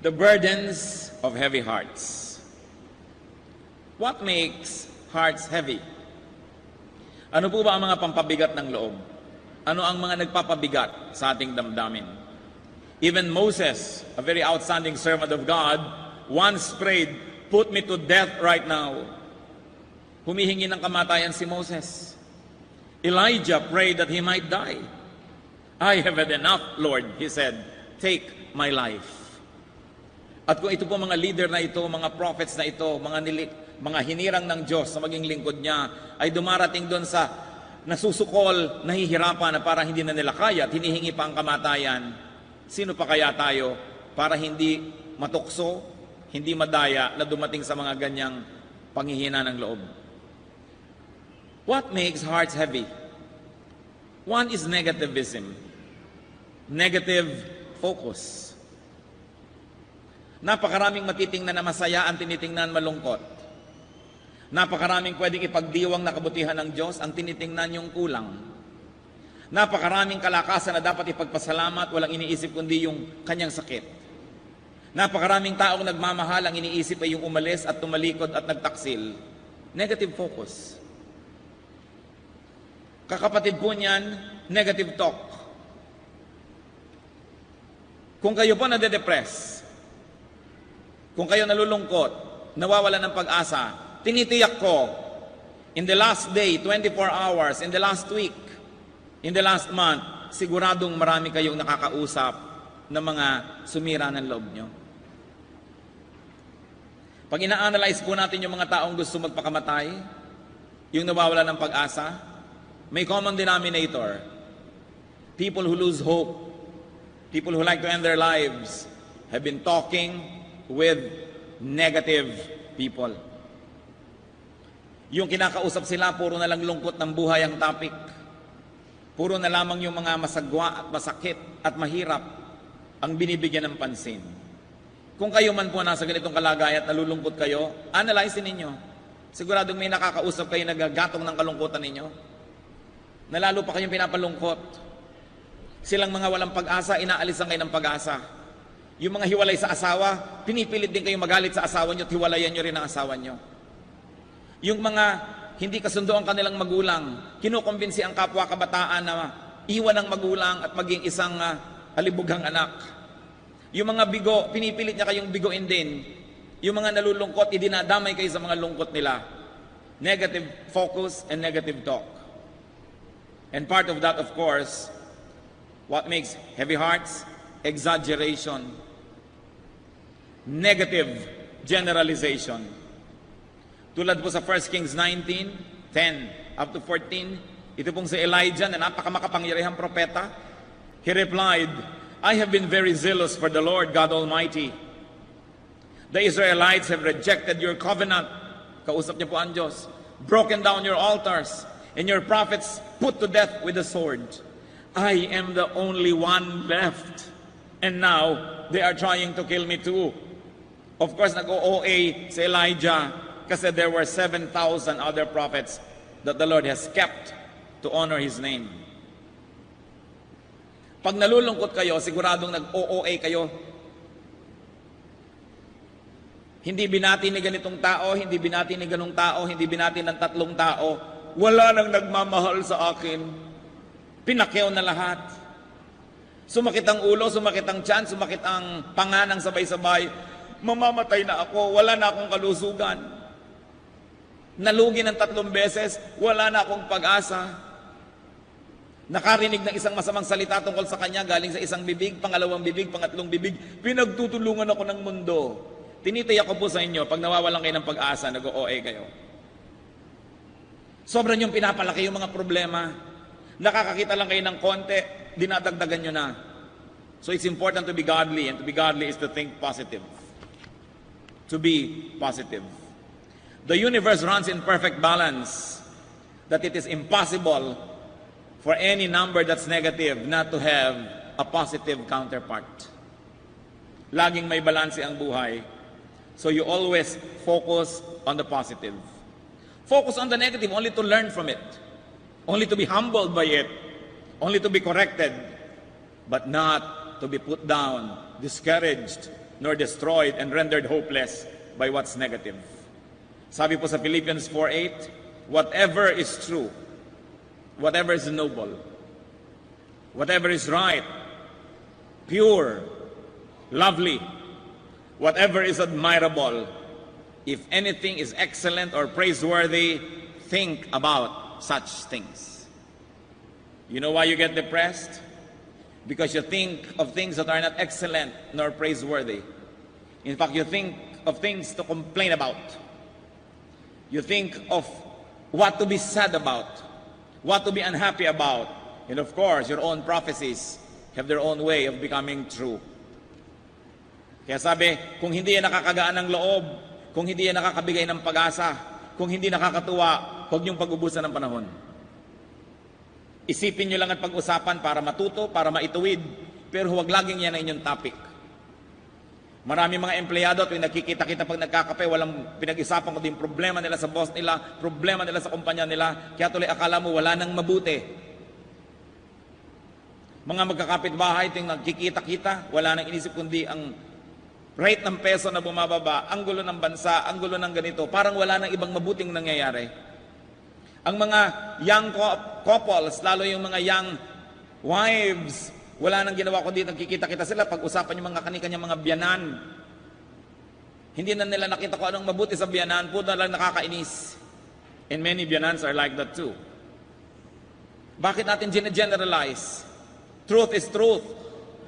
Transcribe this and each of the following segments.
The burdens of heavy hearts. What makes hearts heavy? Ano po ba ang mga pampabigat ng loob? Ano ang mga nagpapabigat sa ating damdamin? Even Moses, a very outstanding servant of God, once prayed, "Put me to death right now." Humihingi ng kamatayan si Moses. Elijah prayed that he might die. "I have had enough, Lord," he said. "Take my life." At kung ito po mga leader na ito, mga prophets na ito, mga hinirang ng Diyos na maging lingkod niya, ay dumarating doon sa nasusukol, nahihirapan na parang hindi na nila kaya at hinihingi pa ang kamatayan, sino pa kaya tayo para hindi matukso, hindi madaya na dumating sa mga ganyang panghihina ng loob? What makes hearts heavy? One is negativism, negative focus. Napakaraming matitingnan na masaya ang tinitingnan malungkot. Napakaraming pwedeng ipagdiwang na kabutihan ng Diyos ang tinitingnan yung kulang. Napakaraming kalakasan na dapat ipagpasalamat, walang iniisip kundi yung kanyang sakit. Napakaraming taong nagmamahal, ang iniisip ay yung umalis at tumalikod at nagtaksil. Negative focus. Kakapatid po niyan, negative talk. Kung kayo po nade-depress, kung kayo nalulungkot, nawawalan ng pag-asa, tinitiyak ko, in the last day, 24 hours, in the last week, in the last month, siguradong marami kayong nakakausap ng mga sumira ng loob nyo. Pag ina-analyze po natin yung mga taong gusto magpakamatay, yung nawawalan ng pag-asa, may common denominator. People who lose hope, people who like to end their lives, have been talking with negative people. Yung kinakausap sila, puro na lang lungkot ng buhay ang topic. Puro na lamang yung mga masagwa at masakit at mahirap ang binibigyan ng pansin. Kung kayo man po nasa ganitong kalagayan at nalulungkot kayo, analyzein ninyo. Siguradong may nakakausap kayo nagagatong ng kalungkutan ninyo. Nalalo pa kayong pinapalungkot. Silang mga walang pag-asa, inaalisan kayo ng pag-asa. Yung mga hiwalay sa asawa, pinipilit din kayong magalit sa asawa nyo at hiwalayan nyo rin ang asawa nyo. Yung mga hindi kasundo ang kanilang magulang, kinukumbinsi ang kapwa kabataan na iwan ng magulang at maging isang alibughang anak. Yung mga bigo, pinipilit niya kayong bigoin din. Yung mga nalulungkot, idinadamay kayo sa mga lungkot nila. Negative focus and negative talk. And part of that, of course, what makes heavy hearts? Exaggeration. Negative generalization. Tulad po sa 1 Kings 19:10 up to 14, ito pong si Elijah na napakamakapangyarihang propeta. He replied, "I have been very zealous for the Lord God Almighty. The Israelites have rejected your covenant." Kausap niya po ang Diyos. "Broken down your altars, and your prophets put to death with the sword. I am the only one left, and now they are trying to kill me too." Of course, nag-OA si Elijah kasi there were 7,000 other prophets that the Lord has kept to honor His name. Pag nalulungkot kayo, siguradong nag-OA kayo. Hindi binati ni ganitong tao, hindi binati ni ganong tao, hindi binati ng 3 tao. Wala nang nagmamahal sa akin. Pinakyaw na lahat. Sumakit ang ulo, sumakit ang tiyan, sumakit ang panga ng sabay-sabay. Mamamatay na ako, wala na akong kalusugan. Nalugi ng 3 beses, wala na akong pag-asa. Nakarinig ng isang masamang salita tungkol sa kanya, galing sa isang bibig, pangalawang bibig, pangatlong bibig. Pinagtutulungan ako ng mundo. Tinitiyak ko po sa inyo, pag nawawalan kayo ng pag-asa, nag-OA kayo. Sobrang yung pinapalaki yung mga problema. Nakakakita lang kayo ng konti, dinadagdagan nyo na. So it's important to be godly, and to be godly is to think positive. To be positive. The universe runs in perfect balance, that it is impossible for any number that's negative not to have a positive counterpart. Laging may balanse ang buhay. So you always focus on the positive. Focus on the negative only to learn from it. Only to be humbled by it. Only to be corrected. But not to be put down, discouraged, nor destroyed and rendered hopeless by what's negative. Sabi po sa Philippians 4:8, whatever is true, whatever is noble, whatever is right, pure, lovely, whatever is admirable, if anything is excellent or praiseworthy, think about such things. You know why you get depressed? Because you think of things that are not excellent nor praiseworthy. In fact, you think of things to complain about. You think of what to be sad about, what to be unhappy about. And of course, your own prophecies have their own way of becoming true. Kaya sabi, kung hindi yan nakakagaan ng loob, kung hindi yan nakakabigay ng pag-asa, kung hindi nakakatuwa, huwag niyong pag-ubusan ng panahon. Isipin niyo lang at pag-usapan para matuto, para maituwid, pero huwag laging yan ang inyong topic. Marami mga empleyado tuwing nakikita-kita pag nagkakape, walang pinag-isapan kundi yung problema nila sa boss nila, problema nila sa kumpanya nila, kaya tuloy akala mo wala nang mabuti. Mga magkakapit-bahay tuwing nagkikita-kita, wala nang inisip kundi ang rate ng peso na bumababa, ang gulo ng bansa, ang gulo ng ganito, parang wala nang ibang mabuting nangyayari. Ang mga young couples, lalo yung mga young wives, wala nang ginawa kundi nagkikita-kita sila, pag-usapan yung mga kani-kanyang mga biyanan. Hindi na nila nakita kung anong mabuti sa biyanan, puto na lang nakakainis. And many biyanans are like that too. Bakit natin generalize? Truth is truth.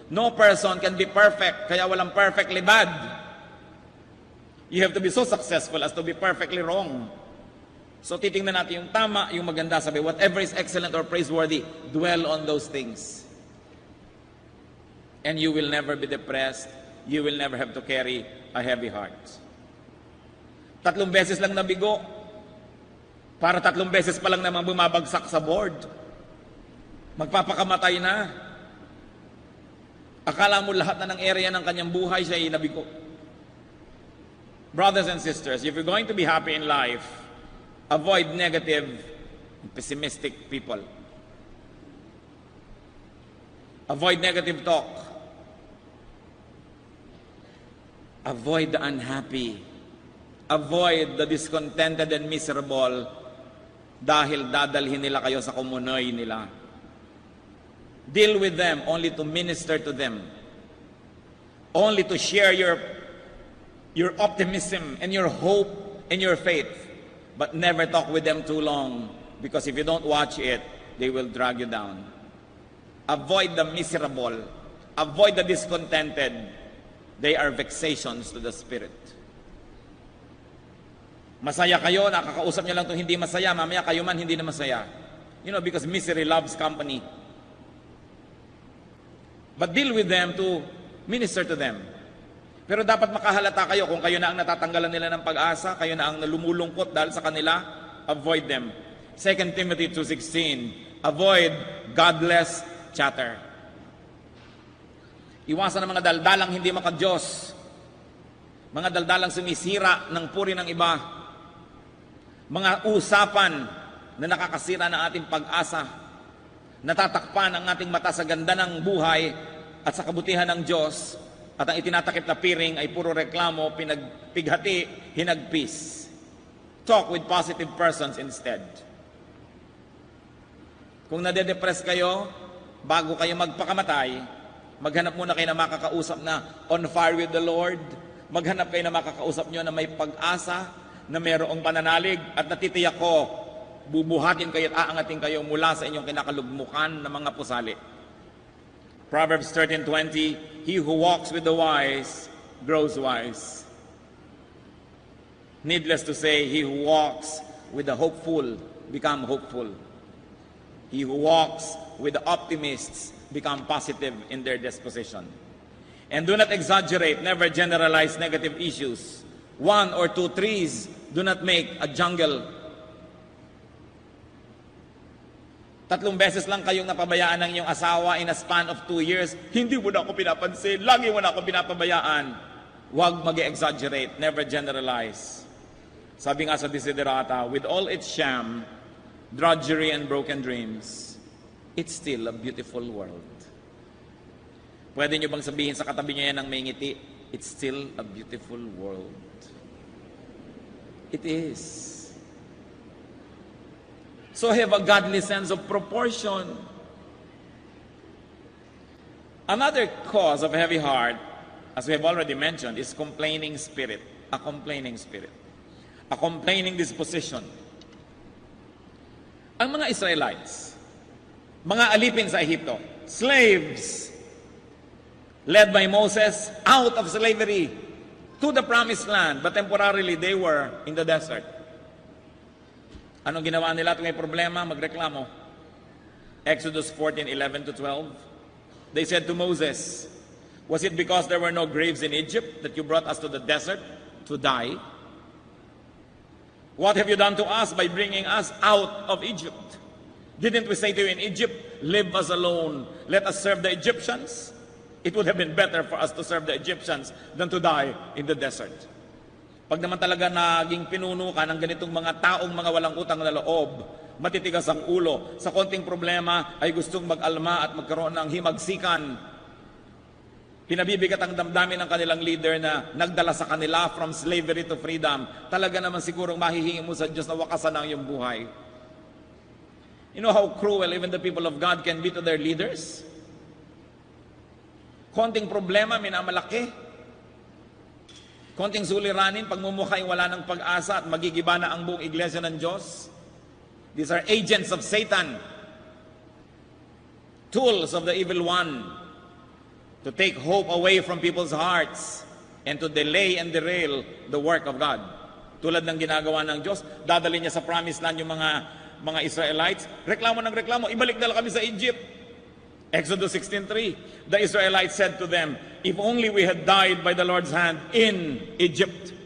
No person can be perfect, kaya walang perfectly bad. You have to be so successful as to be perfectly wrong. So titingnan natin yung tama, yung maganda, sabi, whatever is excellent or praiseworthy, dwell on those things. And you will never be depressed. You will never have to carry a heavy heart. 3 beses lang nabigo. Para 3 beses pa lang naman bumabagsak sa board. Magpapakamatay na. Akala mo lahat na ng area ng kanyang buhay siya ay nabigo. Brothers and sisters, if you're going to be happy in life, avoid negative and pessimistic people. Avoid negative talk. Avoid the unhappy. Avoid the discontented and miserable dahil dadalhin nila kayo sa kumunoy nila. Deal with them only to minister to them. Only to share your optimism and your hope and your faith. But never talk with them too long, because if you don't watch it, they will drag you down. Avoid the miserable. Avoid the discontented. They are vexations to the spirit. Masaya kayo, nakakausap niyo lang itong hindi masaya, mamaya kayo man hindi na masaya. You know, because misery loves company. But deal with them to minister to them. Pero dapat makahalata kayo kung kayo na ang natatanggalan nila ng pag-asa, kayo na ang nalumulungkot dahil sa kanila, avoid them. 2 Timothy 2:16, avoid godless chatter. Iwasan ang mga daldalang hindi maka-Diyos, mga daldalang sumisira ng puri ng iba, mga usapan na nakakasira ng ating pag-asa, natatakpan ang ating mata sa ganda ng buhay at sa kabutihan ng Diyos, at ang itinatakip na piring ay puro reklamo, pinagpighati, hinagpis. Talk with positive persons instead. Kung nade-depress kayo, bago kayo magpakamatay, maghanap muna kayo na makakausap na on fire with the Lord. Maghanap kayo na makakausap nyo na may pag-asa, na mayroong pananalig, at natitiyak ko, bubuhatin kayo at aangatin kayo mula sa inyong kinakalugmukan ng mga pusali. Proverbs 13:20, he who walks with the wise grows wise. Needless to say, he who walks with the hopeful become hopeful. He who walks with the optimists become positive in their disposition. And do not exaggerate, never generalize negative issues. 1 or 2 trees do not make a jungle. 3 beses lang kayong napabayaan ng iyong asawa in a span of 2 years, hindi mo na ako pinapansin, lagi mo na ako pinapabayaan. Huwag mag-exaggerate, never generalize. Sabi nga sa Desiderata, with all its sham, drudgery and broken dreams, it's still a beautiful world. Pwede nyo bang sabihin sa katabi nyo yan ng may ngiti? it's still a beautiful world. It is. So have a godly sense of proportion. Another cause of heavy heart, as we have already mentioned, is complaining spirit. A complaining spirit. A complaining disposition. Ang mga Israelites, mga alipin sa Ehipto, slaves, led by Moses out of slavery to the promised land, but temporarily they were in the desert. Anong ginawa nila tuwing may problema? Magreklamo. Exodus 14:11 to 12. They said to Moses, "Was it because there were no graves in Egypt that you brought us to the desert to die? What have you done to us by bringing us out of Egypt? Didn't we say to you in Egypt, leave us alone, let us serve the Egyptians? It would have been better for us to serve the Egyptians than to die in the desert." Pag naman talaga naging pinuno ka ng ganitong mga taong mga walang utang na loob, matitigas ang ulo, sa konting problema ay gustong mag-alma at magkaroon ng himagsikan. Pinabibigat ang damdamin ng kanilang leader na nagdala sa kanila from slavery to freedom. Talaga naman sigurong mahihingi mo sa Diyos na wakasan ang iyong buhay. You know how cruel even the people of God can be to their leaders? Konting problema, minamalaki. Konting suliranin, pagmumukhang wala ng pag-asa at magigiba na ang buong iglesia ng Diyos. These are agents of Satan. Tools of the evil one to take hope away from people's hearts and to delay and derail the work of God. Tulad ng ginagawa ng Diyos, dadali niya sa promised land yung mga Israelites, reklamo ng reklamo, ibalik na lang kami sa Egypt. Exodus 16:3, the Israelites said to them, "If only we had died by the Lord's hand in Egypt.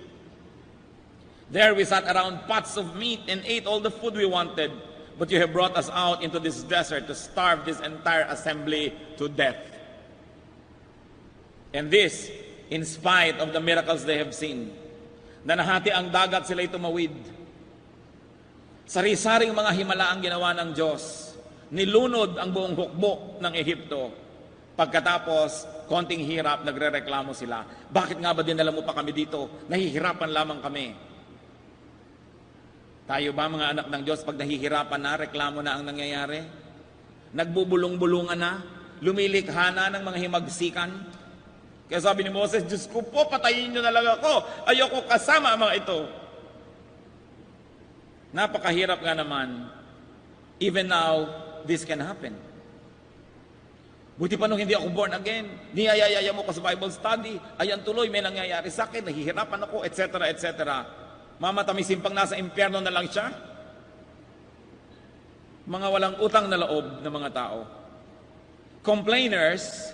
There we sat around pots of meat and ate all the food we wanted, but you have brought us out into this desert to starve this entire assembly to death." And this, in spite of the miracles they have seen, na nahati ang dagat, sila'y tumawid. Sari-saring mga himala ang ginawa ng Diyos. Nilunod ang buong hukbo ng Ehipto. Pagkatapos, konting hirap, nagrereklamo sila. Bakit nga ba dinala mo pa kami dito? Nahihirapan lamang kami. Tayo ba mga anak ng Diyos, pag nahihirapan na, reklamo na ang nangyayari? Nagbubulong-bulungan na? Lumilikha na ng mga himagsikan? Kaya sabi ni Moses, "Diyos ko po, patayin nyo na lang ako. Ayoko kasama ang mga ito." Napakahirap nga naman. Even now, this can happen. Buti pa nung hindi ako born again, niyayaya mo ko sa Bible study, ayan tuloy, may nangyayari sa akin, nahihirapan ako, etc., etc. Mamatamisin pang nasa impyerno na lang siya. Mga walang utang na loob na mga tao. Complainers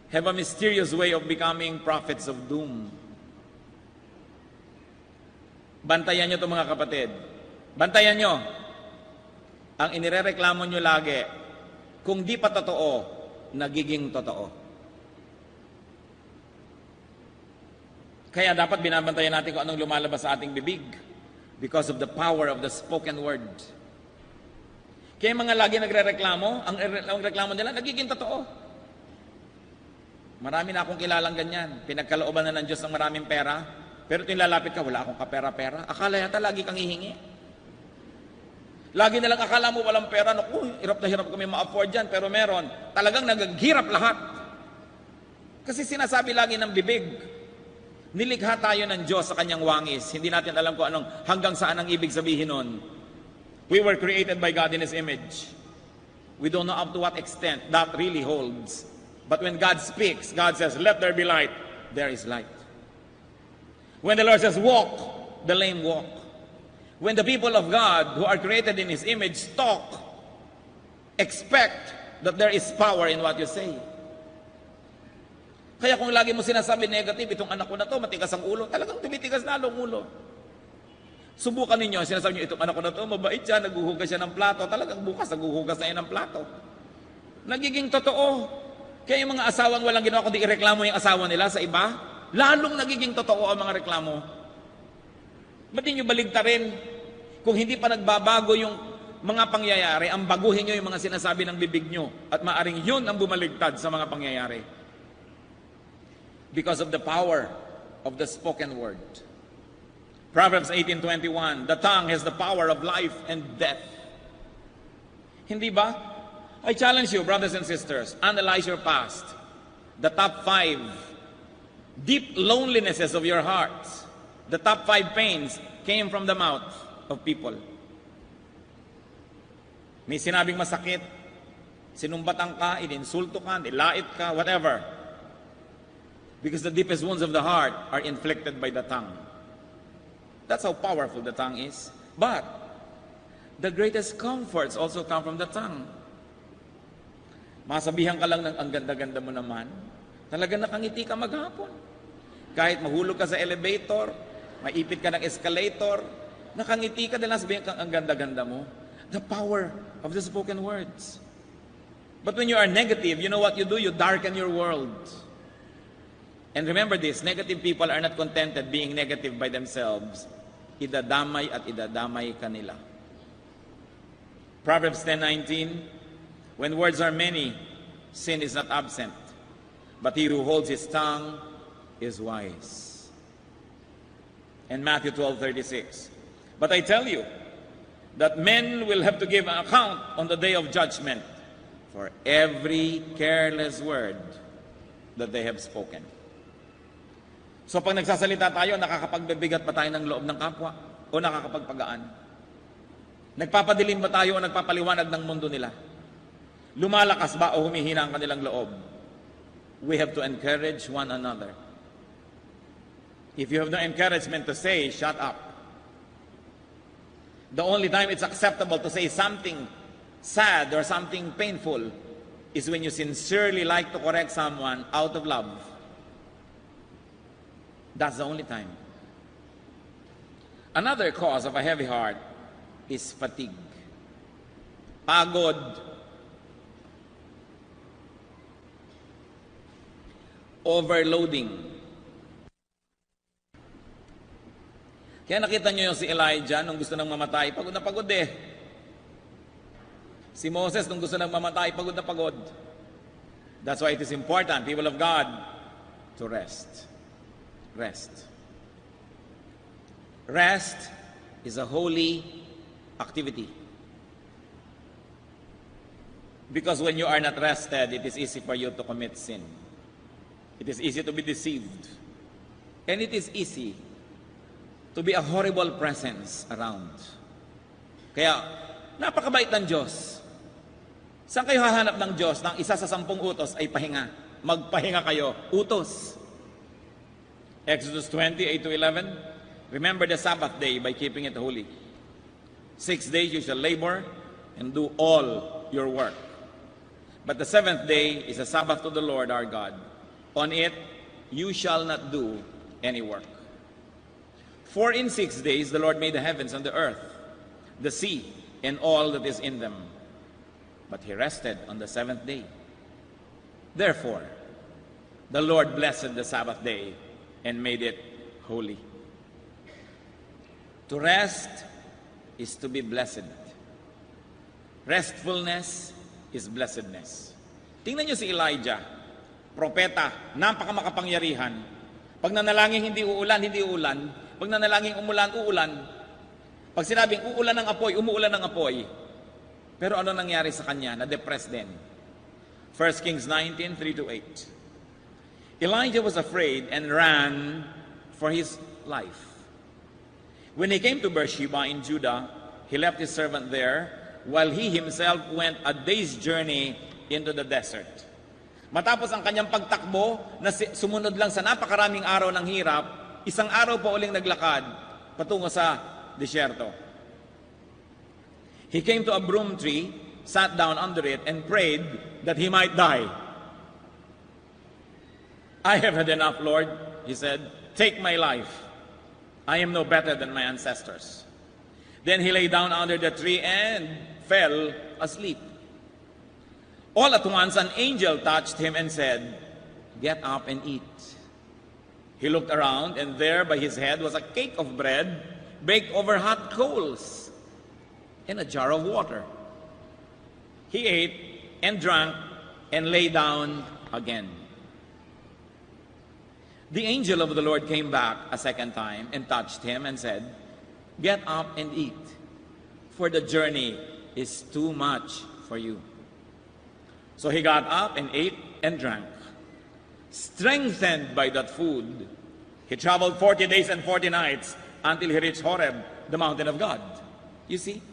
have a mysterious way of becoming prophets of doom. Bantayan nyo ito mga kapatid. Bantayan nyo. Ang inirereklamo nyo lagi, kung di pa totoo, nagiging totoo. Kaya dapat binabantayan natin kung anong lumalabas sa ating bibig because of the power of the spoken word. Kaya mga lagi nagrereklamo, ang reklamo nila, nagiging totoo. Marami na akong kilalang ganyan. Pinagkalooban na ng Diyos ng maraming pera, pero lalapit ka, wala akong kapera-pera. Akala yata lagi kang hihingi. Lagi na lang akala mo walang pera, naku, hirap na hirap kami ma-afford yan, pero meron. Talagang naghihirap lahat. Kasi sinasabi lagi ng bibig, nilikha tayo ng Diyos sa kanyang wangis. Hindi natin alam kung anong, hanggang saan ang ibig sabihin nun. We were created by God in His image. We don't know up to what extent that really holds. But when God speaks, God says, "Let there be light," there is light. When the Lord says, "Walk," the lame walk. When the people of God who are created in His image talk, expect that there is power in what you say. Kaya kung lagi mo sinasabi negative, itong anak ko na to, matigas ang ulo, talagang tumitigas na ang ulo. Subukan ninyo, sinasabi nyo, itong anak ko na to, mabait siya, naghuhugas siya ng plato, talagang bukas naghuhugas na yan ng plato. Nagiging totoo. Kaya yung mga asawang walang ginawa kundi ireklamo yung asawa nila sa iba, lalong nagiging totoo ang mga reklamo. Ba't nyo baligtarin? Kung hindi pa nagbabago yung mga pangyayari, ang baguhin nyo yung mga sinasabi ng bibig nyo at maaring yun ang bumaligtad sa mga pangyayari. because of the power of the spoken word. Proverbs 18:21, the tongue has the power of life and death. Hindi ba? I challenge you, brothers and sisters, analyze your past. The top 5 deep lonelinesses of your hearts, the top 5 pains came from the mouth of people. May sinabing masakit, sinumbatan ka, ininsulto ka, nilait ka, whatever. Because the deepest wounds of the heart are inflicted by the tongue. That's how powerful the tongue is. But the greatest comforts also come from the tongue. Masabihan ka lang ng ang ganda-ganda mo naman, talagang nakangiti ka maghapon. Kahit mahulog ka sa elevator, maipit ka ng escalator, nakangiti ka dahil nasabihan kang ang ganda-ganda mo. The power of the spoken words. But when you are negative, you know what you do? You darken your world. And remember this, negative people are not contented being negative by themselves. Idadamay at idadamay kanila. Proverbs 10:19, when words are many, sin is not absent. But he who holds his tongue is wise. And Matthew 12:36, but I tell you that men will have to give an account on the day of judgment for every careless word that they have spoken. So pag nagsasalita tayo, nakakapagbibigat ba tayo ng loob ng kapwa? O nakakapagpagaan? Nagpapadilim ba tayo o nagpapaliwanag ng mundo nila? Lumalakas ba o humihina ang kanilang loob? We have to encourage one another. If you have no encouragement to say, shut up. The only time it's acceptable to say something sad or something painful is when you sincerely like to correct someone out of love. That's the only time. Another cause of a heavy heart is fatigue. Pagod. Overloading. Kaya nakita nyo yung si Elijah nung gusto nang mamatay, pagod na pagod eh. Si Moses nung gusto nang mamatay, pagod na pagod. That's why it is important, people of God, to rest. Rest. Rest is a holy activity. Because when you are not rested, it is easy for you to commit sin. It is easy to be deceived. And it is easy to be a horrible presence around. Kaya, napakabait ng Diyos. Saan kayo hahanap ng Diyos ng isa sa 10 utos ay pahinga? Magpahinga kayo. Utos. Exodus 20:8-11, remember the Sabbath day by keeping it holy. 6 days you shall labor and do all your work. But the 7th day is a Sabbath to the Lord our God. On it you shall not do any work. For in 6 days the Lord made the heavens and the earth, the sea, and all that is in them. But he rested on the 7th day. Therefore, the Lord blessed the Sabbath day and made it holy. To rest is to be blessed. Restfulness is blessedness. Tingnan niyo si Elijah, propeta, napakamakapangyarihan. Pag nanalangin hindi uulan, hindi uulan. Pag nanalangin umulan, uulan. Pag sinabing uulan ng apoy, umuulan ng apoy. Pero ano nangyari sa kanya? Na-depressed din. 1 Kings 19:3-8. Elijah was afraid and ran for his life. When he came to Beersheba in Judah, he left his servant there, while he himself went a day's journey into the desert. Matapos ang kanyang pagtakbo, na sumunod lang sa napakaraming araw ng hirap, isang araw pa uling naglakad patungo sa disyerto. He came to a broom tree, sat down under it, and prayed that he might die. I have had enough, Lord, he said. Take my life. I am no better than my ancestors. Then he lay down under the tree and fell asleep. All at once an angel touched him and said, "Get up and eat." He looked around, and there by his head was a cake of bread baked over hot coals and a jar of water. He ate and drank and lay down again. The angel of the Lord came back a second time and touched him and said, "Get up and eat, for the journey is too much for you." So he got up and ate and drank. Strengthened by that food, he traveled 40 days and 40 nights until he reached Horeb, the mountain of God. You see?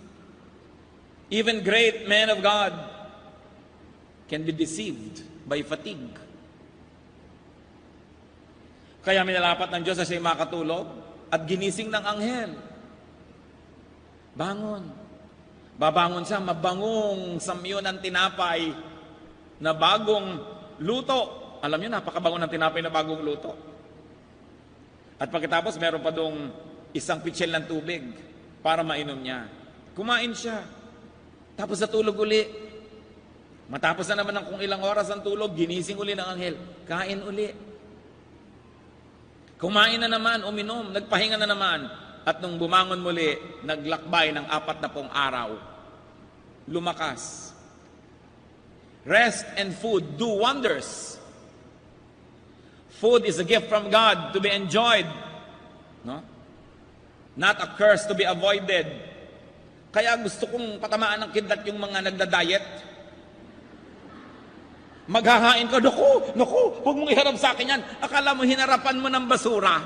Even great men of God can be deceived by fatigue. Kaya minalapat ng Diyos na siya makatulog at ginising ng anghel. Bangon. Babangon siya, mabangong samyo ng tinapay na bagong luto. Alam niyo, napakabango ng tinapay na bagong luto. At pagkatapos, meron pa dong isang pitsil ng tubig para mainom niya. Kumain siya. Tapos natulog uli. Matapos na naman ng kung ilang oras ang tulog, ginising uli ng anghel. Kain uli. Kumain na naman, uminom, nagpahinga na naman. At nung bumangon muli, naglakbay ng 40 araw. Lumakas. Rest and food do wonders. Food is a gift from God to be enjoyed. No? Not a curse to be avoided. Kaya gusto kong patamaan ng kidlat yung mga nagda-diet. Maghahain ka, naku, huwag mong iharap sa akin yan. Akala mo hinarapan mo ng basura.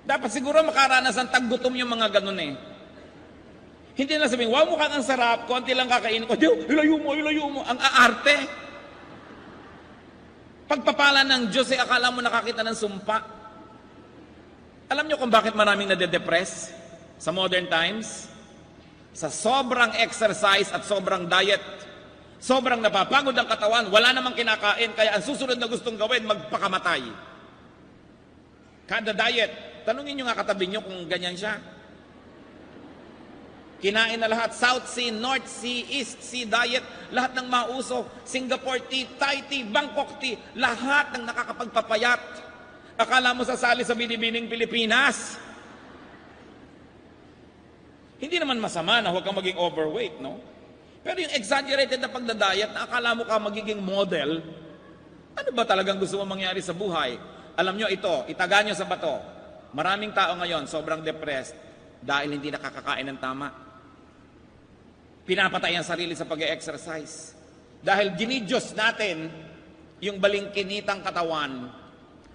Dapat siguro makaranas ng taggutom yung mga ganun eh. Hindi na sabihin, wow, mukhang ang sarap, konti lang kakainin ko. Diyo, ilayo mo. Ang aarte. Pagpapala ng Diyos ay akala mo nakakita ng sumpa. Alam niyo kung bakit maraming nade-depress sa modern times? Sa sobrang exercise at sobrang diet. Sobrang napapagod ang katawan, wala namang kinakain, kaya ang susunod na gustong gawin, magpakamatay. Kada diet, tanungin nyo nga katabi nyo kung ganyan siya. Kinain na lahat, South Sea, North Sea, East Sea diet, lahat ng mauso, Singapore tea, Thai tea, Bangkok tea, lahat ng nakakapagpapayat. Akala mo sasali sa binibining Pilipinas. Hindi naman masama na huwag kang maging overweight, no? Pero yung exaggerated na pagdadayat na akala mo ka magiging model, ano ba talagang gusto mo mangyari sa buhay? Alam nyo ito, itaga nyo sa bato. Maraming tao ngayon sobrang depressed dahil hindi nakakakain ng tama. Pinapatay ang sarili sa pag-exercise. Dahil ginidyos natin yung balingkinitang katawan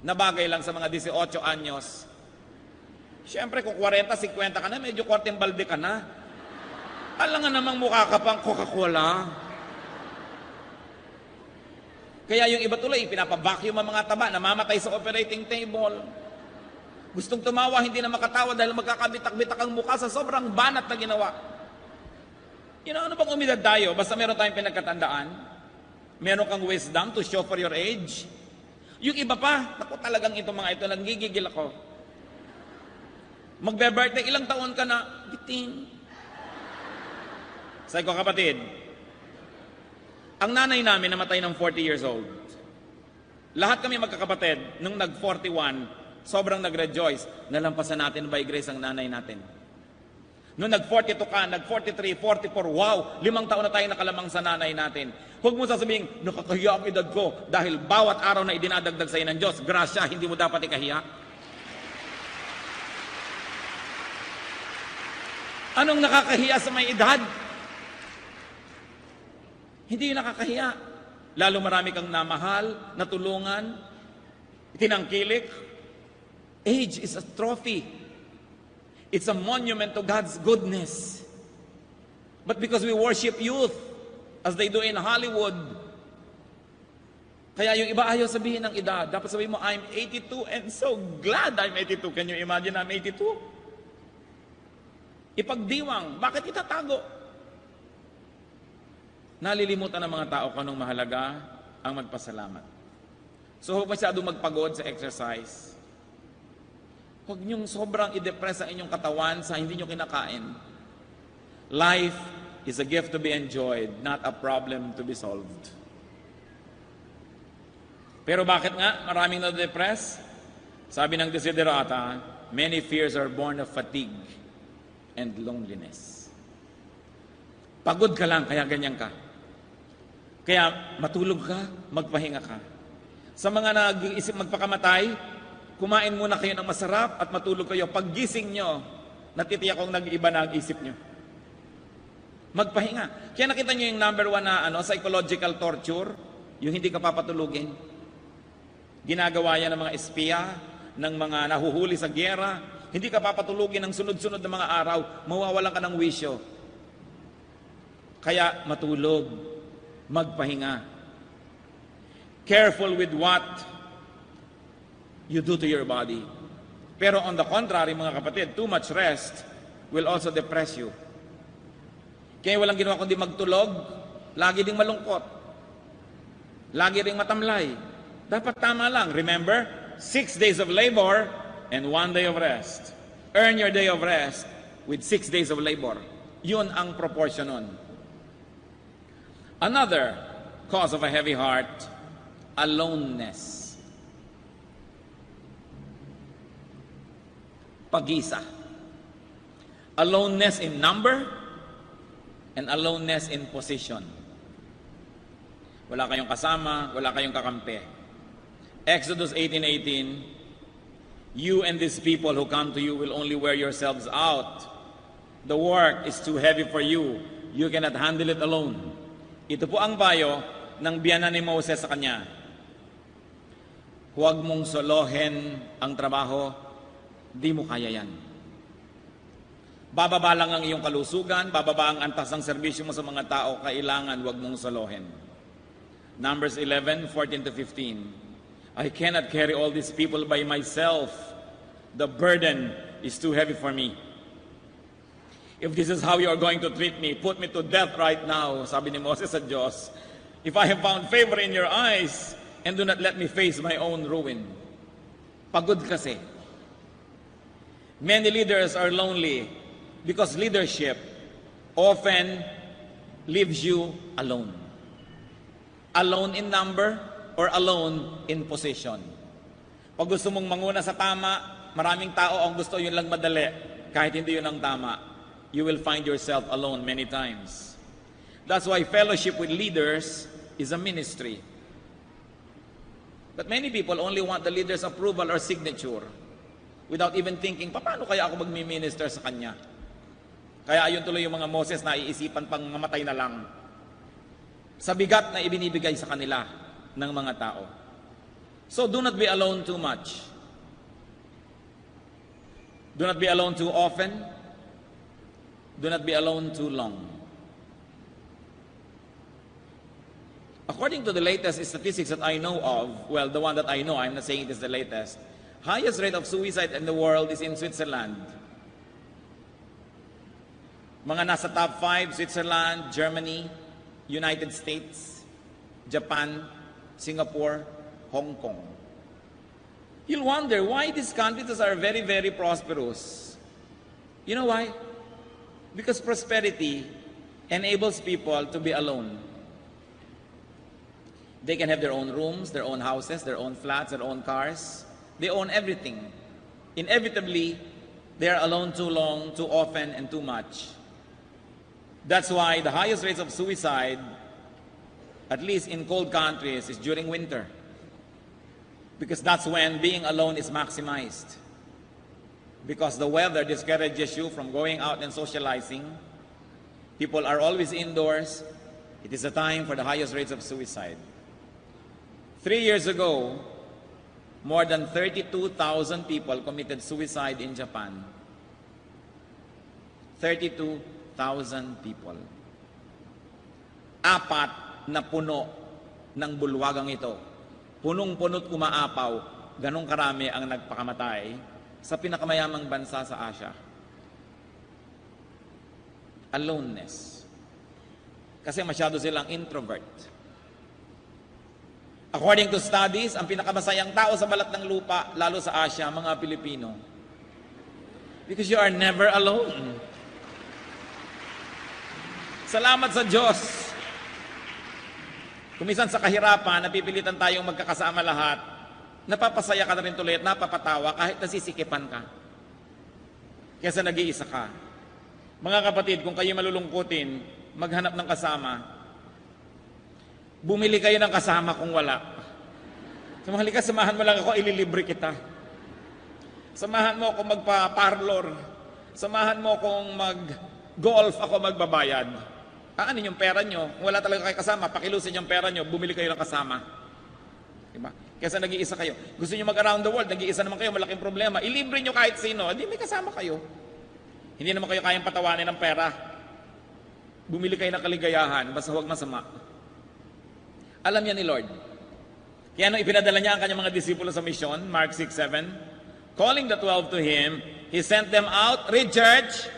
na bagay lang sa mga 18 anyos. Siyempre kung 40, 50 ka na, medyo korteng balde ka na. Alam nga namang mukha ka pang Coca-Cola. Kaya yung iba tuloy, pinapavacuum ang mga taba, namamatay sa operating table. Gustong tumawa, hindi na makatawa dahil magkakabitak-bitak ang mukha sa sobrang banat na ginawa. Ano bang umidad tayo? Basta meron tayong pinagkatandaan. Meron kang wisdom to show for your age. Yung iba pa, naku talagang itong mga ito, nanggigigil ako. Magbe-birthday, ilang taon ka na? 18. Sabi ko, kapatid, ang nanay namin namatay ng 40 years old. Lahat kami magkakapatid, nung nag-41, sobrang nag-rejoice. Nalampasan natin by grace ang nanay natin. Nung nag-42 ka, nag-43, 44, wow, 5 taon na tayo nakalamang sa nanay natin. Huwag mo sasabihin, nakakahiya ang edad ko dahil bawat araw na idinadagdag sa iyo ng Diyos, grasya, hindi mo dapat ikahiya. Anong nakakahiya sa may edad? Hindi yung nakakahiya. Lalo marami kang namahal, natulungan, tinangkilik. Age is a trophy. It's a monument to God's goodness. But because we worship youth, as they do in Hollywood, kaya yung iba ayaw sabihin ng edad. Dapat sabihin mo, I'm 82 and so glad I'm 82. Can you imagine I'm 82? Ipagdiwang. Bakit itatago? Nalilimutan ng mga tao kung anong mahalaga ang magpasalamat. So huwag masyadong magpagod sa exercise. Huwag niyong sobrang i-depress ang inyong katawan sa hindi niyo kinakain. Life is a gift to be enjoyed, not a problem to be solved. Pero bakit nga maraming na-depress? Sabi ng Desiderata, many fears are born of fatigue and loneliness. Pagod ka lang, kaya ganyan ka. Kaya matulog ka, magpahinga ka. Sa mga nag-iisip magpakamatay, kumain muna kayo ng masarap at matulog kayo. Paggising nyo, natitiyak kong nag-iba na ang isip nyo. Magpahinga. Kaya nakita nyo yung number 1 na psychological torture, yung hindi ka papatulugin. Ginagawa yan ng mga espiya, ng mga nahuhuli sa gyera. Hindi ka papatulugin ng sunod-sunod na mga araw, mawawalan ka ng wisyo. Kaya matulog, magpahinga. Careful with what you do to your body. Pero on the contrary, mga kapatid, too much rest will also depress you. Kaya walang ginawa kundi magtulog, lagi ding malungkot. Lagi ding matamlay. Dapat tama lang. Remember, 6 days of labor and 1 day of rest. Earn your day of rest with 6 days of labor. Yun ang proportion nun. Another cause of a heavy heart, aloneness. Pag-isa. Aloneness in number and aloneness in position. Wala kayong kasama, wala kayong kakampi. Exodus 18:18, you and these people who come to you will only wear yourselves out. The work is too heavy for you. You cannot handle it alone. Ito po ang payo ng biyanan ni Moses sa kanya. Huwag mong solohin ang trabaho, di mo kaya yan. Bababa lang ang iyong kalusugan, bababa ang antas ng serbisyo mo sa mga tao, kailangan huwag mong solohin. Numbers 11:14-15. I cannot carry all these people by myself. The burden is too heavy for me. If this is how you are going to treat me, put me to death right now, sabi ni Moses sa Diyos. If I have found favor in your eyes, and do not let me face my own ruin. Pagod kasi. Many leaders are lonely because leadership often leaves you alone. Alone in number or alone in position. Pag gusto mong manguna sa tama, maraming tao ang gusto yun lang madali, kahit hindi yun ang tama. You will find yourself alone many times. That's why fellowship with leaders is a ministry. But many people only want the leader's approval or signature without even thinking, paano kaya ako magmi-minister sa kanya? Kaya ayun tuloy yung mga Moses na iisipan pang mamatay na lang sa bigat na ibinibigay sa kanila ng mga tao. So do not be alone too much. Do not be alone too often. Do not be alone too long. According to the latest statistics that I know of, well, the one that I know, I'm not saying it is the latest, highest rate of suicide in the world is in Switzerland. Mga nasa top 5, Switzerland, Germany, United States, Japan, Singapore, Hong Kong. You'll wonder why these countries are very, very prosperous. You know why? Because prosperity enables people to be alone. They can have their own rooms, their own houses, their own flats, their own cars. They own everything. Inevitably, they are alone too long, too often, and too much. That's why the highest rates of suicide, at least in cold countries, is during winter. Because that's when being alone is maximized. Because the weather discourages you from going out and socializing. People are always indoors. It is a time for the highest rates of suicide. 3 years ago, more than 32,000 people committed suicide in Japan. 32,000 people. 4 na puno ng bulwagang ito. Punong-puno't umaapaw, ganong karami ang nagpakamatay sa pinakamayamang bansa sa Asia. Aloneness. Kasi masyado silang introvert. According to studies, ang pinakamasayang tao sa balat ng lupa, lalo sa Asia, mga Pilipino. Because you are never alone. Salamat sa Diyos. Kumisan sa kahirapan, napipilitan tayong magkakasama lahat, napapasaya ka na rin tuloy at napapatawa kahit nasisikipan ka. Kesa nag-iisa ka. Mga kapatid, kung kayo malulungkutin, maghanap ng kasama. Bumili kayo ng kasama kung wala. So halika, samahan mo lang ako, ililibre kita. Samahan mo akong magpa-parlor. Samahan mo akong mag-golf, ako magbabayad. Aanin yung pera nyo. Kung wala talaga kayo kasama, pakilusin yung pera nyo, bumili kayo ng kasama. Diba? Kesa nag-iisa kayo. Gusto nyo mag-around the world, nag-iisa naman kayo, malaking problema. Ilibre nyo kahit sino, hindi may kasama kayo. Hindi naman kayo kayang patawanin ng pera. Bumili kayo ng kaligayahan, basta huwag masama. Alam niya ni Lord. Kaya nung ipinadala niya ang kanyang mga disipulo sa misyon, Mark 6:7, calling the 12 to Him, He sent them out, read church,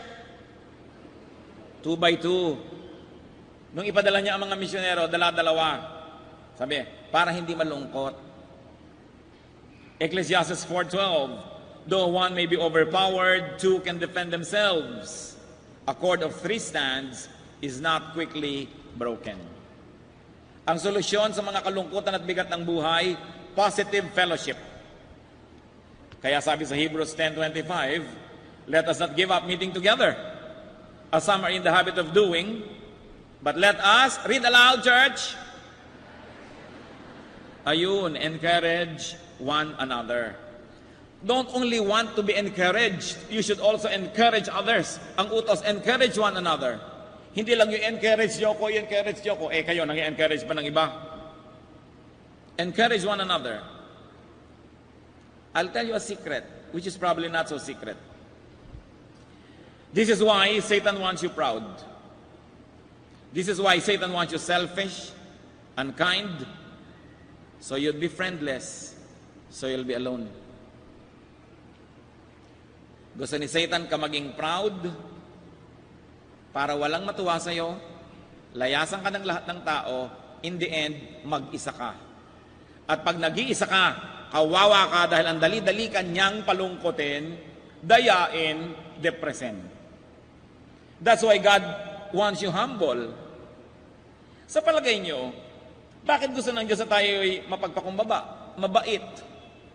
2 by 2. Nung ipadala niya ang mga misyonero, dala-dalawa. Sabi, para hindi malungkot. Ecclesiastes 4:12, though one may be overpowered, two can defend themselves. A cord of 3 strands is not quickly broken. Ang solusyon sa mga kalungkutan at bigat ng buhay, positive fellowship. Kaya sabi sa Hebrews 10:25, let us not give up meeting together, as some are in the habit of doing, but let us, read aloud, church. Ayun, encourage one another. Don't only want to be encouraged, you should also encourage others. Ang utos, encourage one another. Hindi lang yung encourage nyo ko, kayo nang-encourage pa ng iba. Encourage one another. I'll tell you a secret, which is probably not so secret. This is why Satan wants you proud. This is why Satan wants you selfish, unkind, so you'll be friendless, so you'll be alone. Gusto ni Satan ka maging proud, para walang matuwa sa'yo, layasan ka ng lahat ng tao, in the end, mag-isa ka. At pag nag-iisa ka, kawawa ka dahil ang dali-dali kanyang palungkotin, dayain, depresin. That's why God wants you humble. Sa palagay nyo, bakit gusto ng Diyos na tayo ay mapagpakumbaba, mabait,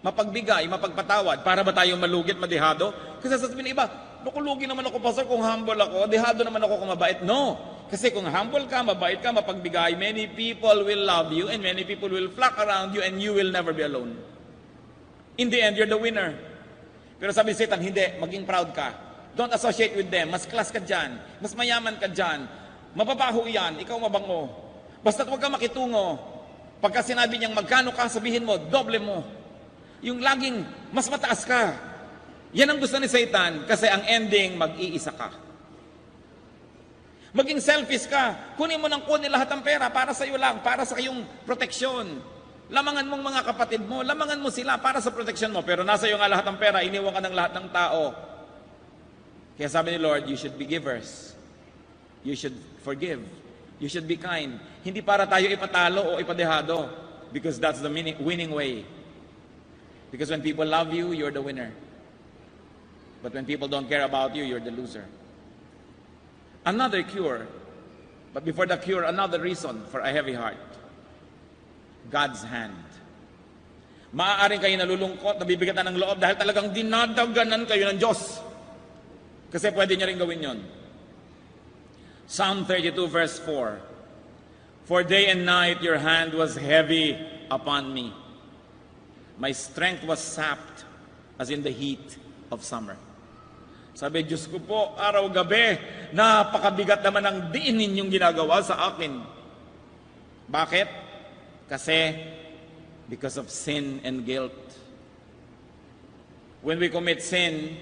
mapagbigay, mapagpatawad, para ba tayo malugit, madehado? Kasi sasabihin ng iba, lukulugi naman ako, pastor, kung humble ako, dehado naman ako kung mabait. No. Kasi kung humble ka, mabait ka, mapagbigay, many people will love you and many people will flock around you and you will never be alone. In the end, you're the winner. Pero sabi ni Satan, hindi, maging proud ka. Don't associate with them. Mas class ka dyan. Mas mayaman ka dyan. Mababaho yan. Ikaw mabango. Basta't huwag ka makitungo. Pagka sinabi niyang magkano ka, sabihin mo, doble mo. Yung laging mas mataas ka. Yan ang gusto ni Satan kasi ang ending, mag-iisa ka. Maging selfish ka. Kunin mo ng kunin lahat ng pera para sa iyo lang, para sa iyong proteksyon. Lamangan mong mga kapatid mo, lamangan mo sila para sa proteksyon mo. Pero nasa iyo nga lahat ng pera, iniwan ka ng lahat ng tao. Kaya sabi ni Lord, you should be givers. You should forgive. You should be kind. Hindi para tayo ipatalo o ipadehado. Because that's the winning way. Because when people love you, you're the winner. But when people don't care about you, you're the loser. Another cure. But before the cure, another reason for a heavy heart. God's hand. Maaaring kayo nalulungkot, nabibigatan ng loob dahil talagang dinadaganan kayo ng Diyos. Kasi pwede niya rin gawin yon. Psalm 32 verse 4. For day and night your hand was heavy upon me. My strength was sapped as in the heat of summer. Sabi, Diyos ko po, araw-gabi, napakabigat naman ang diin ninyong ginagawa sa akin. Bakit? Kasi, because of sin and guilt. When we commit sin,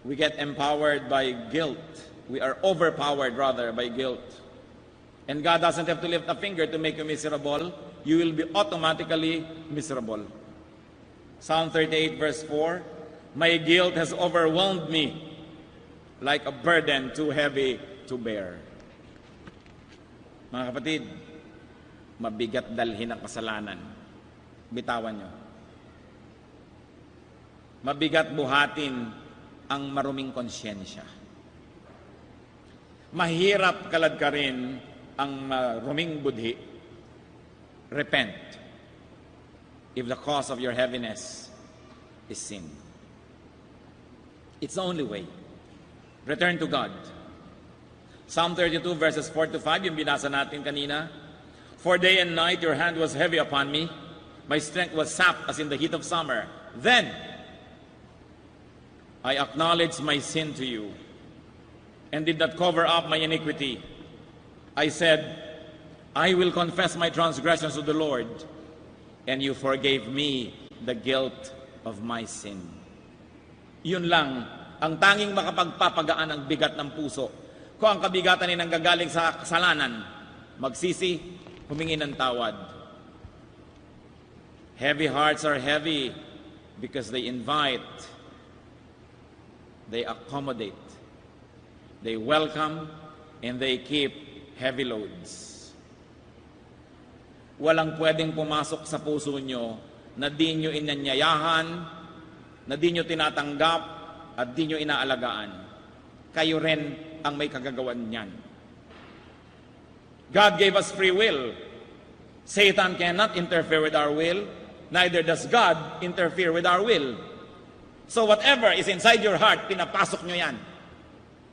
we get empowered by guilt. We are overpowered, rather, by guilt. And God doesn't have to lift a finger to make you miserable. You will be automatically miserable. Psalm 38 verse 4, my guilt has overwhelmed me like a burden too heavy to bear. Mga kapatid, mabigat dalhin ang kasalanan. Bitawan nyo. Mabigat buhatin ang maruming konsyensya. Mahirap kaladkarin ang maruming budhi. Repent if the cause of your heaviness is sin. It's the only way. Return to God. Psalm 32 verses 4 to 5, yung binasa natin kanina. For day and night your hand was heavy upon me. My strength was sapped as in the heat of summer. Then I acknowledged my sin to you and did not cover up my iniquity. I said, I will confess my transgressions to the Lord, and you forgave me the guilt of my sin. Yun lang ang tanging makapagpapagaan ng bigat ng puso. Kung ang kabigatan ay nanggagaling sa kasalanan, magsisi, humingi ng tawad. Heavy hearts are heavy because they invite, they accommodate, they welcome, and they keep heavy loads. Walang pwedeng pumasok sa puso nyo na di nyo inanyayahan, na di nyo tinatanggap, at di nyo inaalagaan. Kayo rin ang may kagagawan niyan. God gave us free will. Satan cannot interfere with our will. Neither does God interfere with our will. So whatever is inside your heart, pinapasok nyo yan.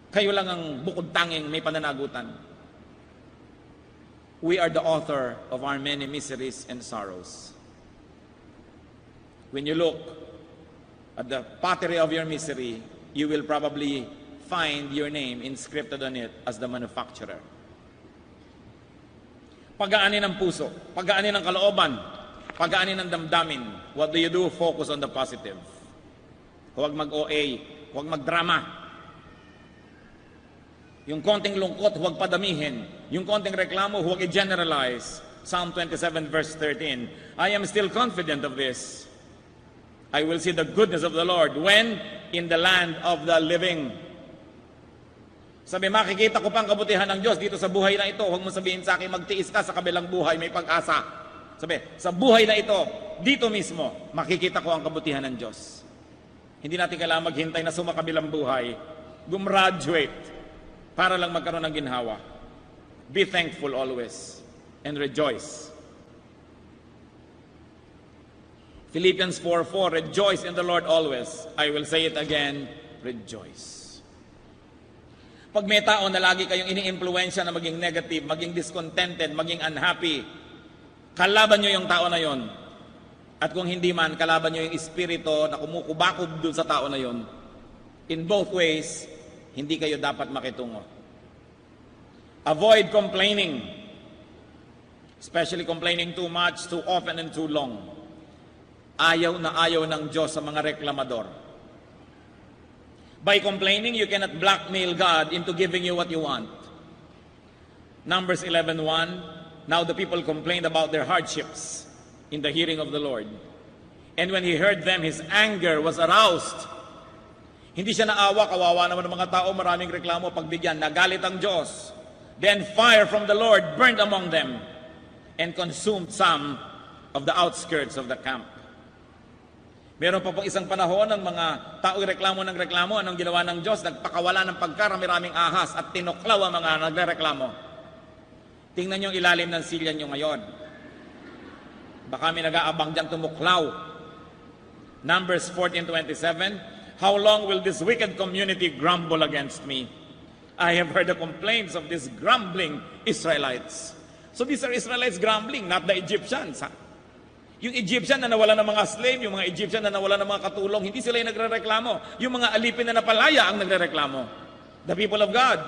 Kayo lang ang bukod tanging may pananagutan. We are the author of our many miseries and sorrows. When you look at the pottery of your misery, you will probably find your name inscripted on it as the manufacturer. Pagaanin ng puso, pagaanin ng kalooban, pagaanin ng damdamin. What do you do? Focus on the positive. Huwag mag-OA, huwag magdrama. Yung konting lungkot, huwag padamihin. Yung konting reklamo, huwag i-generalize. Psalm 27 verse 13, I am still confident of this. I will see the goodness of the Lord when in the land of the living. Sabi, makikita ko pang kabutihan ng Diyos dito sa buhay na ito. Huwag mo sabihin sa akin, magtiis ka sa kabilang buhay, may pag-asa. Sabi, sa buhay na ito, dito mismo, makikita ko ang kabutihan ng Diyos. Hindi natin kailangan maghintay na sumakabilang buhay. Gumraduate para lang magkaroon ng ginhawa. Be thankful always and rejoice. Philippians 4:4, rejoice in the Lord always. I will say it again, rejoice. Pag may tao na lagi kayong ini-impluensya na maging negative, maging discontented, maging unhappy, kalaban nyo yung tao na yon. At kung hindi man, kalaban nyo yung espiritu na kumukubakob dun sa tao na yon. In both ways, hindi kayo dapat makitungo. Avoid complaining, especially complaining too much, too often, and too long. Ayaw na ayaw ng Diyos sa mga reklamador. By complaining, you cannot blackmail God into giving you what you want. Numbers 11:1, now the people complained about their hardships in the hearing of the Lord. And when he heard them, his anger was aroused. Hindi siya naawa, kawawa naman ng mga tao, maraming reklamo, pagbigyan, nagalit ang Diyos. Then fire from the Lord burned among them and consumed some of the outskirts of the camp. Meron pa pong isang panahon ng mga tao reklamo ng reklamo. Anong ginawa ng Diyos? Nagpakawala ng pagkarami-raming ahas at tinuklaw ang mga nagrereklamo. Tingnan niyo ang ilalim ng silya niyo ngayon. Baka may nag-aabang dyan tumuklaw. Numbers 14:27, how long will this wicked community grumble against me? I have heard the complaints of these grumbling Israelites. So these are Israelites grumbling, not the Egyptians. Yung Egyptian na nawala ng mga slave, yung mga Egyptian na nawala ng mga katulong, hindi sila yung nagre-reklamo. Yung mga alipin na napalaya ang nagre-reklamo. The people of God.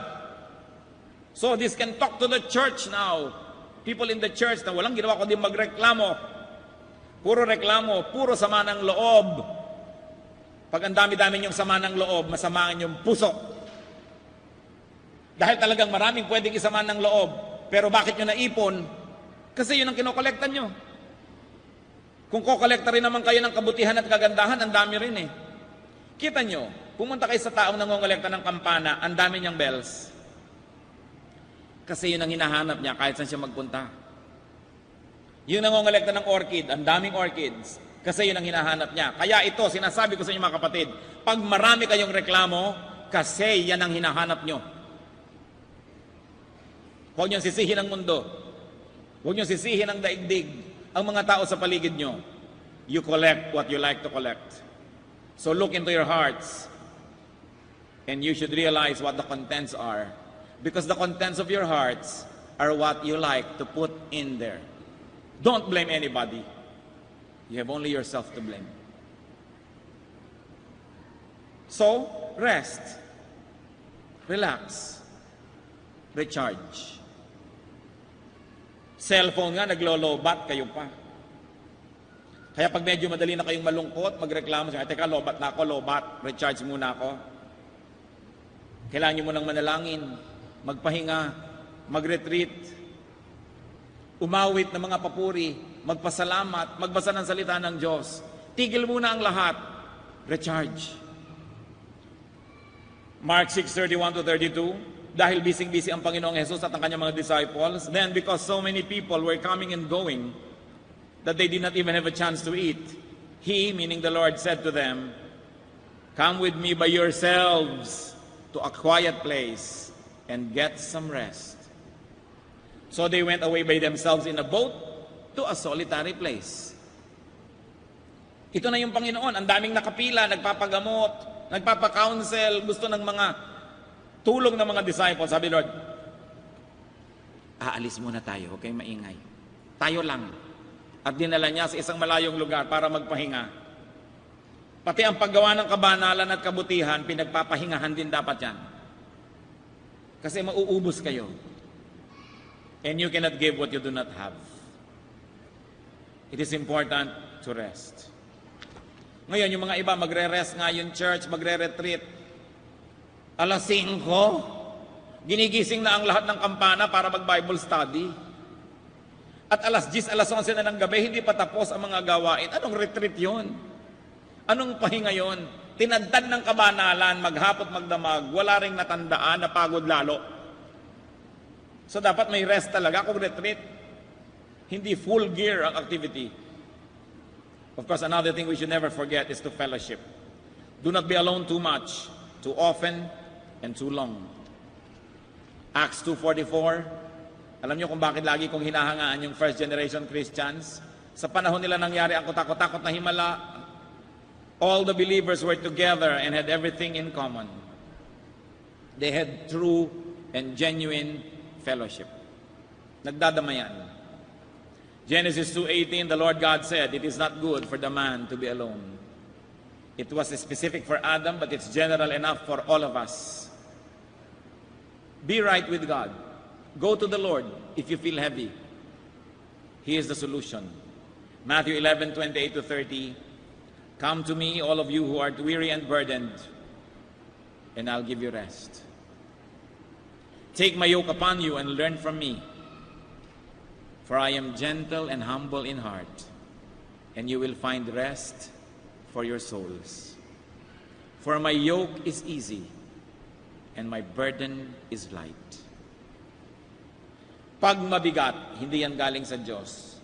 So this can talk to the church now. People in the church na walang ginawa kundi magreklamo. Puro reklamo, puro sama ng loob. Pag ang dami-dami yung sama ng loob, masamaan yung puso. Dahil talagang maraming pwedeng isama ng loob. Pero bakit nyo naipon? Kasi yun ang kinokolektan nyo. Kung kokolekta rin naman kayo ng kabutihan at kagandahan, ang dami rin eh. Kita nyo, pumunta kayo sa taong nangongolekta ng kampana, ang dami niyang bells. Kasi yun ang hinahanap niya kahit saan siya magpunta. Yung nangongolekta ng orchid, ang daming orchids. Kasi yun ang hinahanap niya. Kaya ito, sinasabi ko sa inyo mga kapatid, pag marami kayong reklamo, kasi yan ang hinahanap nyo. Huwag nyo sisihin ang mundo. Huwag nyo sisihin ang daigdig. Ang mga tao sa paligid nyo, you collect what you like to collect. So look into your hearts, and you should realize what the contents are. Because the contents of your hearts are what you like to put in there. Don't blame anybody. You have only yourself to blame. So, rest. Relax. Recharge. Cellphone nga, naglolobat, kayo pa. Kaya pag medyo madali na kayong malungkot, magreklamo siya, teka, lobat na ako, lobat, recharge muna ako. Kailangan nyo munang manalangin, magpahinga, mag-retreat, umawit ng mga papuri, magpasalamat, magbasa ng salita ng Diyos. Tigil muna ang lahat, recharge. Mark 6:31-32, dahil bising-busy ang Panginoong Jesus at ang kanyang mga disciples, then because so many people were coming and going, that they did not even have a chance to eat, He, meaning the Lord, said to them, come with me by yourselves to a quiet place and get some rest. So they went away by themselves in a boat to a solitary place. Ito na yung Panginoon, ang daming nakapila, nagpapagamot, nagpapakounsel, gusto ng mga tulong ng mga disciples. Sabi Lord, aalis muna tayo, huwag kayong maingay. Tayo lang. At dinala niya sa isang malayong lugar para magpahinga. Pati ang paggawa ng kabanalan at kabutihan, pinagpapahingahan din dapat yan. Kasi mauubos kayo. And you cannot give what you do not have. It is important to rest. Ngayon, yung mga iba, magre-rest nga yung church, magre-retreat. Alas 5, ginigising na ang lahat ng kampana para mag-Bible study. At alas 10, alas 11 na ng gabi, hindi pa tapos ang mga gawain. Anong retreat yon? Anong pahinga yon? Tinadtad ng kabanalan, maghapot magdamag, wala ring natandaan, napagod lalo. So dapat may rest talaga kung retreat. Hindi full gear ang activity. Of course, another thing we should never forget is to fellowship. Do not be alone too much, too often, and too long. Acts 2:44. Alam niyo kung bakit lagi kong hinahangaan yung first generation Christians? Sa panahon nila nangyari ang kutakot-takot na himala, all the believers were together and had everything in common. They had true and genuine fellowship. Nagdadamayan. Genesis 2:18, the Lord God said, it is not good for the man to be alone. It was specific for Adam, but it's general enough for all of us. Be right with God. Go to the Lord if you feel heavy. He is the solution. Matthew 11:28-30. Come to me, all of you who are weary and burdened, and I'll give you rest. Take my yoke upon you and learn from me, for I am gentle and humble in heart, and you will find rest for your souls. For my yoke is easy, and my burden is light. Pag mabigat, hindi yan galing sa Diyos.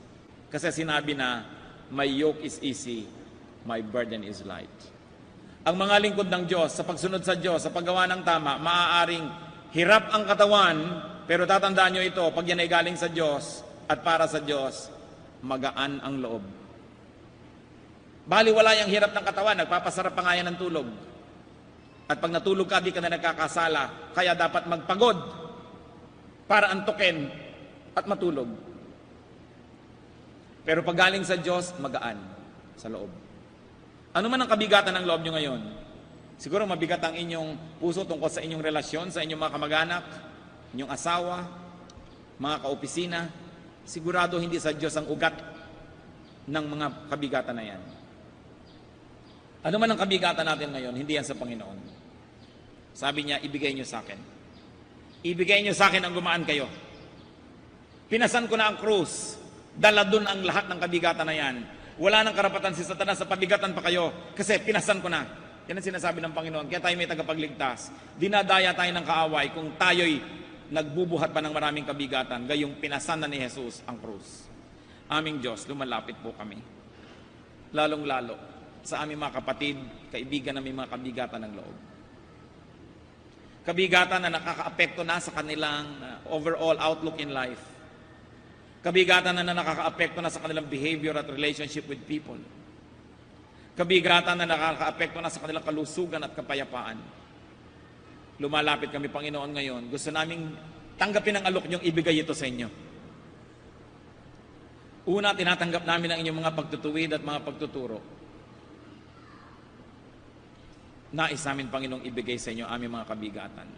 Kasi sinabi na, my yoke is easy, my burden is light. Ang mga lingkod ng Diyos, sa pagsunod sa Diyos, sa paggawa ng tama, maaaring hirap ang katawan, pero tatandaan nyo ito, pag yan ay galing sa Diyos at para sa Diyos, magaan ang loob. Baliwala yung hirap ng katawan, nagpapasarap pa nga yan ng tulog. At pag natulog ka, di ka na nagkakasala, kaya dapat magpagod para antukin at matulog. Pero pag galing sa Diyos, magaan sa loob. Ano man ang kabigatan ng loob nyo ngayon? Siguro mabigat ang inyong puso tungkol sa inyong relasyon, sa inyong mga kamag-anak, inyong asawa, mga kaopisina. Sigurado hindi sa Diyos ang ugat ng mga kabigatan na yan. Ano man ang kabigatan natin ngayon, hindi yan sa Panginoon. Sabi niya, ibigay niyo sa akin. Ibigay niyo sa akin ang gumaan kayo. Pinasan ko na ang krus. Dala dun ang lahat ng kabigatan na yan. Wala nang karapatan si Satanas sa pabigatan pa kayo kasi pinasan ko na. Yan ang sinasabi ng Panginoon. Kaya tayo may tagapagligtas. Dinadaya tayo ng kaaway kung tayo'y nagbubuhat pa ng maraming kabigatan. Gayong pinasan na ni Jesus ang krus. Aming Diyos, lumalapit po kami. Lalong-lalo sa aming mga kapatid, kaibigan na may mga kabigatan ng loob. Kabigatan na nakakaapekto na sa kanilang overall outlook in life. Kabigatan na nakakaapekto na sa kanilang behavior at relationship with people. Kabigatan na nakakaapekto na sa kanilang kalusugan at kapayapaan. Lumalapit kami, Panginoon, ngayon. Gusto naming tanggapin ang alok niyong ibigay ito sa inyo. Una, tinatanggap namin ang inyong mga pagtutuwid at mga pagtuturo. Nais namin, Panginoong, ibigay sa inyo aming mga kabigatan.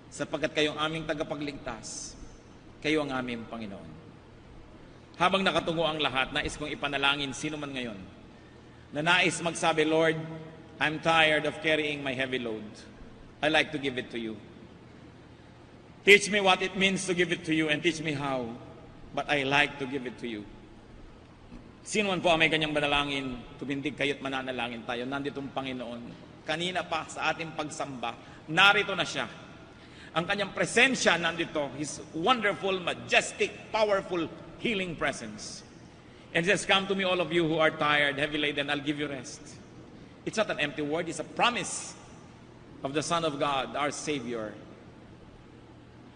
Sapagkat kayong aming tagapagligtas, kayo ang aming Panginoon. Habang nakatungo ang lahat, nais kong ipanalangin sino man ngayon na nais magsabi, Lord, I'm tired of carrying my heavy load. I like to give it to you. Teach me what it means to give it to you and teach me how, but I like to give it to you. Sino man po ang may ganyang manalangin, tumindig kayo't mananalangin tayo. Nanditong Panginoon. Kanina pa sa ating pagsamba, narito na siya. Ang kanyang presensya nandito, His wonderful, majestic, powerful, healing presence. And He says, come to me all of you who are tired, heavy laden, I'll give you rest. It's not an empty word, it's a promise of the Son of God, our Savior.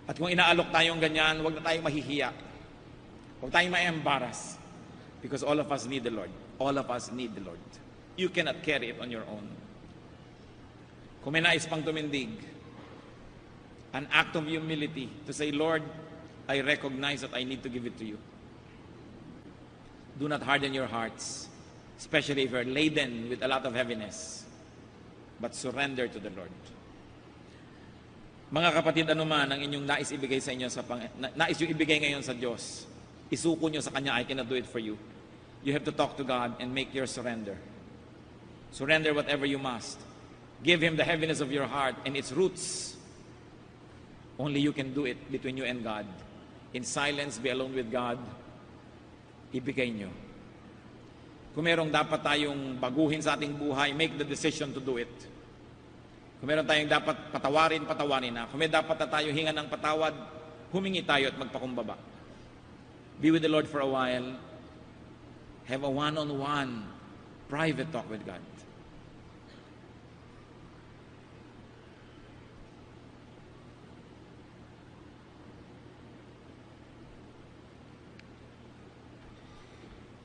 At kung inaalok tayong ganyan, huwag na tayong mahihiya. Huwag tayong ma-embarrass. Because all of us need the Lord. All of us need the Lord. You cannot carry it on your own. Kung may nais pang tumindig, an act of humility to say, Lord, I recognize that I need to give it to you. Do not harden your hearts, especially if you're laden with a lot of heaviness, but surrender to the Lord. Mga kapatid, anuman ang inyong nais ibigay sa inyo, nais yung ibigay ngayon sa Diyos, isuko nyo sa Kanya, I cannot do it for you. You have to talk to God and make your surrender. Surrender whatever you must. Give Him the heaviness of your heart and its roots. Only you can do it between you and God. In silence, be alone with God. Ibigay nyo. Kung merong dapat tayong baguhin sa ating buhay, make the decision to do it. Kung meron tayong dapat patawarin na. Kung may dapat na tayo hinga ng patawad, humingi tayo at magpakumbaba. Be with the Lord for a while. Have a one-on-one private talk with God.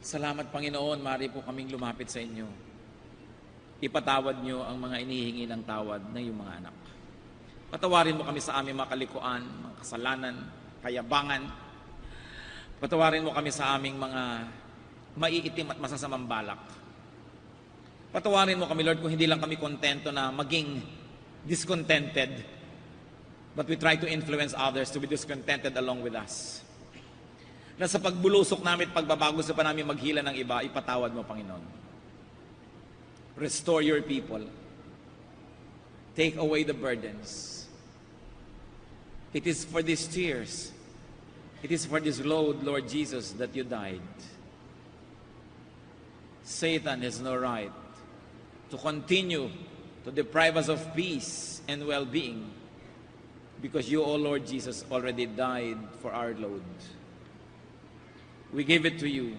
Salamat, Panginoon, maaari po kaming lumapit sa inyo. Ipatawad nyo ang mga inihingi ng tawad ng iyong mga anak. Patawarin mo kami sa aming mga kalikuan, mga kasalanan, kayabangan. Patawarin mo kami sa aming mga maiitim at masasamang balak. Patawarin mo kami, Lord, kung hindi lang kami kontento na maging discontented, but we try to influence others to be discontented along with us. Na sa pagbulusok namin at pagbabago sa pa namin maghila ng iba, ipatawad mo, Panginoon. Restore your people. Take away the burdens. It is for these tears, it is for this load, Lord Jesus, that you died. Satan has no right to continue to deprive us of peace and well-being because you, O Lord Jesus, already died for our load. We give it to you.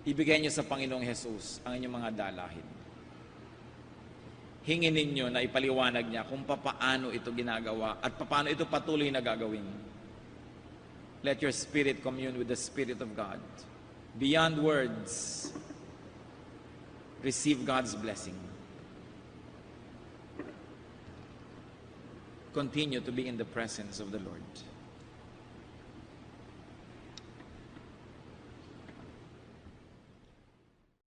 Ibigay niyo sa Panginoong Jesus ang inyong mga dalahin. Hingin ninyo na ipaliwanag niya kung paano ito ginagawa at paano ito patuloy na gagawin. Let your spirit commune with the Spirit of God. Beyond words, receive God's blessing. Continue to be in the presence of the Lord.